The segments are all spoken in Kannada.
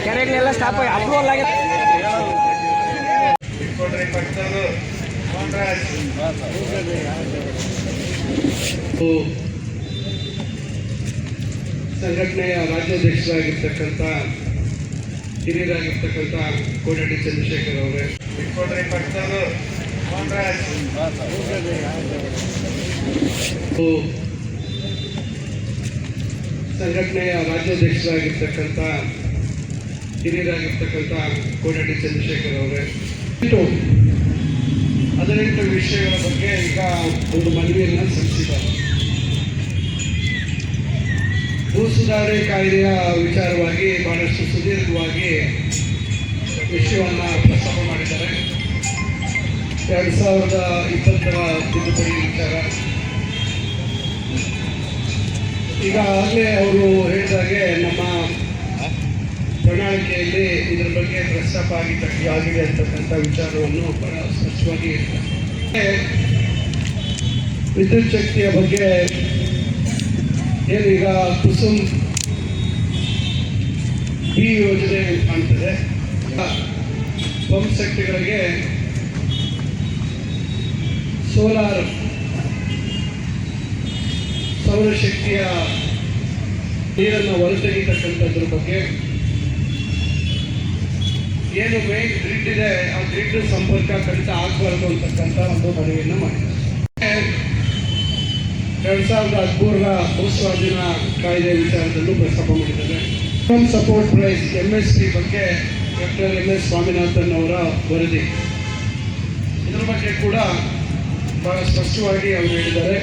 ಕೆರೆಗಳೆಲ್ಲ ಸ್ಟಾಪ್ ಆಗಿ ಅಪ್ರೂವಲ್ ಆಗಿದೆ. ಸಂಘಟನೆಯ ರಾಜ್ಯಾಧ್ಯಕ್ಷರಾಗಿರ್ತಕ್ಕಂಥ ಹಿರಿಯರಾಗಿರ್ತಕ್ಕಂಥ ಕೋಟಡಿ ಚಂದ್ರಶೇಖರ್ ಅವರೇ, ಸಂಘಟನೆಯ ರಾಜ್ಯಾಧ್ಯಕ್ಷರಾಗಿರ್ತಕ್ಕಂಥ ಹಿರಿಯರಾಗಿರ್ತಕ್ಕಂಥ ಕೋಟಡಿ ಚಂದ್ರಶೇಖರ್ ಅವರೇ, 18 ವಿಷಯಗಳ ಬಗ್ಗೆ ಈಗ ಒಂದು ಮನವಿಯನ್ನು ಸಲ್ಲಿಸಿದ್ದಾರೆ. ಭೂ ಸುಧಾರಣೆ ಕಾಯ್ದೆಯ ವಿಚಾರವಾಗಿ ಬಹಳಷ್ಟು ಸುದೀರ್ಘವಾಗಿ ವಿಷಯವನ್ನು ಪ್ರಸ್ತಾಪ ಮಾಡಿದ್ದಾರೆ. 2020 ತಿದ್ದುಪಡಿ ವಿಚಾರ ಈಗಾಗಲೇ ಅವರು ಹೇಳಿದಾಗೆ ನಮ್ಮ ಪ್ರಣಾಳಿಕೆಯಲ್ಲಿ ಇದರ ಬಗ್ಗೆ ಪ್ರಸ್ತಾಪ ಆಗಿದೆ ಅಂತಕ್ಕಂಥ ವಿಚಾರವನ್ನು ಬಹಳ ಸ್ಪಷ್ಟವಾಗಿ ಹೇಳ್ತಾರೆ. ವಿದ್ಯುತ್ ಶಕ್ತಿಯ ಬಗ್ಗೆ ಏನೀಗ ಕುಸುಮ್ ಈ ಯೋಜನೆ ಕಾಣ್ತದೆ. ಪಂಪ್ ಸೆಟ್ಗಳಿಗೆ ಸೌರಶಕ್ತಿಯ ನೀರನ್ನು ಹೊರತೆಗಿತಕ್ಕಂಥದ್ರ ಬಗ್ಗೆ ಏನು ಮೇನ್ ಗ್ರಿಡ್ ಇದೆ ಆ ಗ್ರಿಡ್ ಸಂಪರ್ಕ ಕಡಿತ ಆಗಬಾರ್ದು ಅಂತಕ್ಕಂಥ ಒಂದು ಮನವಿಯನ್ನು ಮಾಡಿದ್ದಾರೆ. 2013 ಭೂಸ್ವಾಧೀನ ಕಾಯ್ದೆ ವಿಚಾರದಲ್ಲೂ ಪ್ರಸ್ತಾಪ ಮಾಡಿದ್ದಾರೆ. ಸಪೋರ್ಟ್ ಪ್ರೈಸ್ MSP ಬಗ್ಗೆ ಡಾಕ್ಟರ್ MS ಸ್ವಾಮಿನಾಥನ್ ಅವರ ವರದಿ, ಇದರ ಬಗ್ಗೆ ಕೂಡ ಬಹಳ ಸ್ಪಷ್ಟವಾಗಿ ಅವರು ಹೇಳಿದ್ದಾರೆ.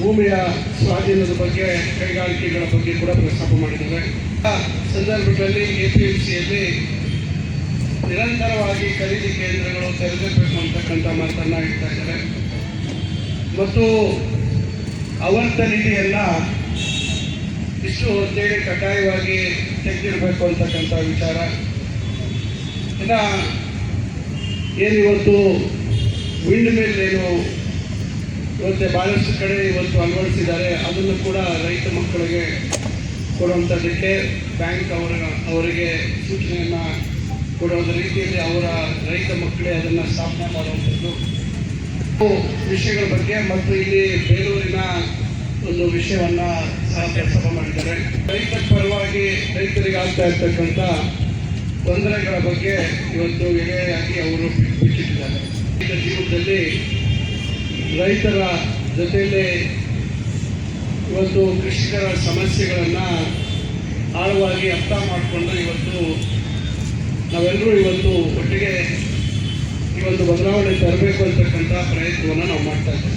ಭೂಮಿಯ ಸ್ವಾಧೀನದ ಬಗ್ಗೆ, ಕೈಗಾರಿಕೆಗಳ ಬಗ್ಗೆ ಕೂಡ ಪ್ರಸ್ತಾಪ ಮಾಡಿದ್ದಾರೆ. ಸಂದರ್ಭದಲ್ಲಿ APMCಯಲ್ಲಿ ನಿರಂತರವಾಗಿ ಖರೀದಿ ಕೇಂದ್ರಗಳು ತೆರೆದಿರಬೇಕು ಅಂತಕ್ಕಂಥ ಮಾತನ್ನು ಹೇಳ್ತಾ ಇದ್ದಾರೆ ಮತ್ತು ಆವರ್ತ ನಿಧಿಯನ್ನು ಇಷ್ಟು ಅಂತೇಳಿ ಕಡ್ಡಾಯವಾಗಿ ತೆಗೆದಿರಬೇಕು ಅಂತಕ್ಕಂಥ ವಿಚಾರ. ಇನ್ನು ಏನಿವತ್ತು ವಿಂಡ್ ಮಿಲ್ ಏನು ಇವತ್ತು ಭಾಳಷ್ಟು ಕಡೆ ಇವತ್ತು ಅಳವಡಿಸಿದ್ದಾರೆ, ಅದನ್ನು ಕೂಡ ರೈತ ಮಕ್ಕಳಿಗೆ ಕೊಡುವಂಥದ್ದಕ್ಕೆ ಬ್ಯಾಂಕ್ ಅವರಿಗೆ ಸೂಚನೆಯನ್ನು ಕೊಡುವ ರೀತಿಯಲ್ಲಿ ಅವರ ರೈತ ಮಕ್ಕಳೇ ಅದನ್ನು ಸ್ಥಾಪನೆ ಮಾಡುವಂಥದ್ದು ವಿಷಯಗಳ ಬಗ್ಗೆ ಮತ್ತು ಇಲ್ಲಿ ಬೇಲೂರಿನ ಒಂದು ವಿಷಯವನ್ನು ಸಹ ಪ್ರಸ್ತಾಪ ಮಾಡಿದ್ದಾರೆ. ರೈತರ ಪರವಾಗಿ ರೈತರಿಗೆ ಆಗ್ತಾ ಇರ್ತಕ್ಕಂಥ ತೊಂದರೆಗಳ ಬಗ್ಗೆ ಇವತ್ತು ಎಳೆಯಾಗಿ ಅವರು ಬಿಚ್ಚಿಟ್ಟಿದ್ದಾರೆ. ರೈತ ಜೀವನದಲ್ಲಿ ರೈತರ ಜೊತೆಯಲ್ಲಿ ಇವತ್ತು ಕೃಷಿಕರ ಸಮಸ್ಯೆಗಳನ್ನು ಆಳವಾಗಿ ಅರ್ಥ ಮಾಡಿಕೊಂಡು ಇವತ್ತು ನಾವೆಲ್ಲರೂ ಇವತ್ತು ಒಟ್ಟಿಗೆ ಈ ಒಂದು ಬದಲಾವಣೆ ತರಬೇಕು ಅಂತಕ್ಕಂಥ ಪ್ರಯತ್ನವನ್ನು ನಾವು ಮಾಡ್ತಾ ಇದ್ದೇವೆ.